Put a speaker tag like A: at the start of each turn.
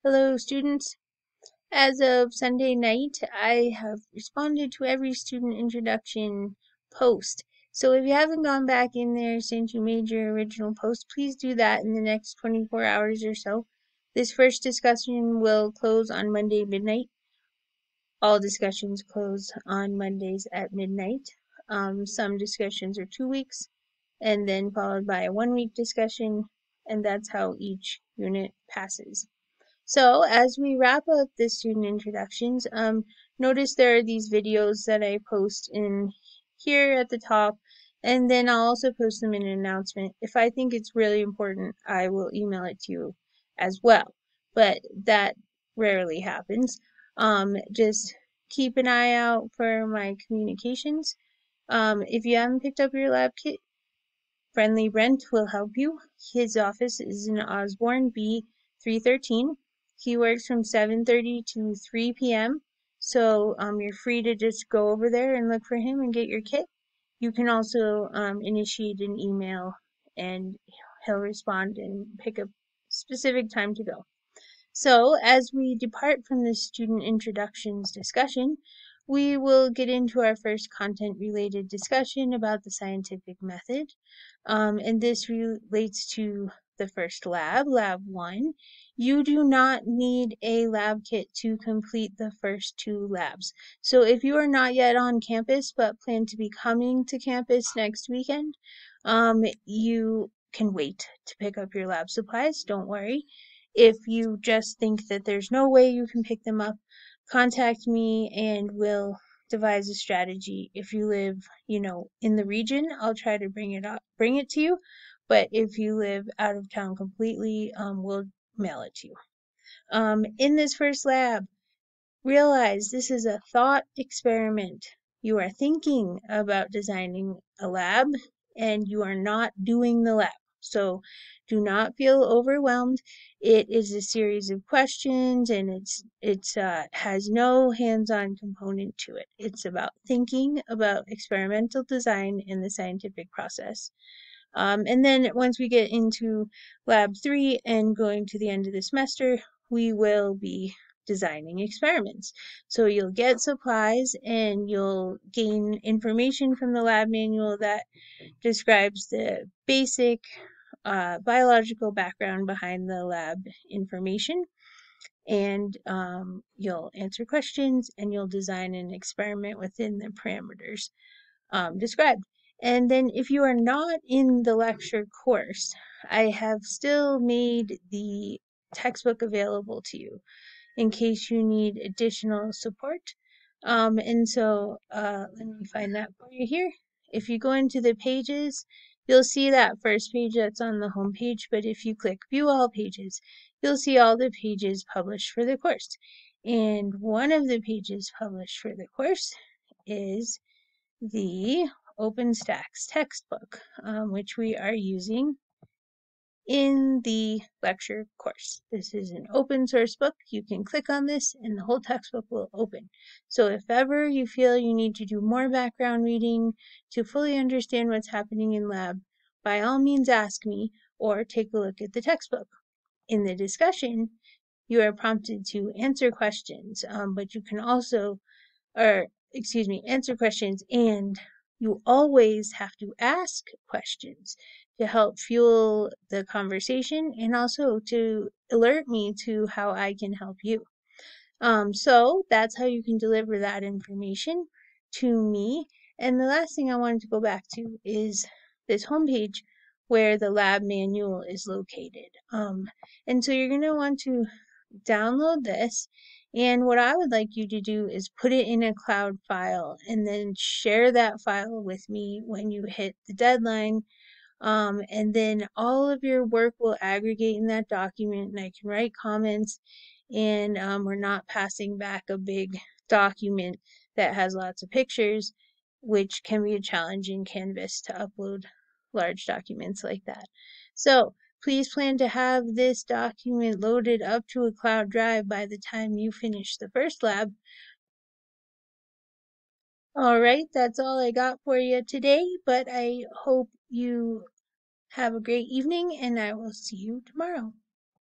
A: Hello, students. As of Sunday night, I have responded to every student introduction post. So if you haven't gone back in there since you made your original post, please do that in the next 24 hours or so. This first discussion will close on Monday midnight. All discussions close on Mondays at midnight. Some discussions are 2 weeks and then followed by a 1 week discussion, and that's how each unit passes. So as we wrap up the student introductions, notice there are these videos that I post in here at the top, and then I'll also post them in an announcement. If I think it's really important, I will email it to you as well, but that rarely happens. Just keep an eye out for my communications. If you haven't picked up your lab kit, Friendly Brent will help you. His office is in Osborne B 313. He works from 7:30 to 3 p.m. So you're free to just go over there and look for him and get your kit. You can also initiate an email and he'll respond and pick a specific time to go. So as we depart from the student introductions discussion, we will get into our first content-related discussion about the scientific method. And this relates to the first lab, Lab 1. You do not need a lab kit to complete the first 2 labs. So if you are not yet on campus but plan to be coming to campus next weekend, you can wait to pick up your lab supplies. Don't worry. If you just think that there's no way you can pick them up, contact me and we'll devise a strategy. If you live, in the region, I'll try to bring it to you. But if you live out of town completely, we'll mail it to you. In this first lab, realize this is a thought experiment. You are thinking about designing a lab and you are not doing the lab. So do not feel overwhelmed. It is a series of questions and it has no hands-on component to it. It's about thinking about experimental design in the scientific process. And then once we get into lab 3 and going to the end of the semester, we will be designing experiments. So you'll get supplies and you'll gain information from the lab manual that describes the basic biological background behind the lab information. And you'll answer questions and you'll design an experiment within the parameters described. And then if you are not in the lecture course, I have still made the textbook available to you in case you need additional support. And so let me find that for you here. If you go into the pages, you'll see that first page that's on the home page, but if you click View All Pages, you'll see all the pages published for the course. And one of the pages published for the course is the Openstax Textbook, which we are using in the lecture course. This is an open source book. You can click on this and the whole textbook will open. So if ever you feel you need to do more background reading to fully understand what's happening in lab, by all means ask me or take a look at the textbook. In the discussion, you are prompted to answer questions, but you can also, answer questions, and you always have to ask questions to help fuel the conversation and also to alert me to how I can help you. So that's how you can deliver that information to me. And the last thing I wanted to go back to is this homepage where the lab manual is located. And so you're going to want to download this, and what I would like you to do is put it in a cloud file and then share that file with me when you hit the deadline. And then all of your work will aggregate in that document and I can write comments, and we're not passing back a big document that has lots of pictures, which can be a challenge in Canvas to upload large documents like that. So please plan to have this document loaded up to a cloud drive by the time you finish the first lab. All right, that's all I got for you today, but I hope you have a great evening and I will see you tomorrow.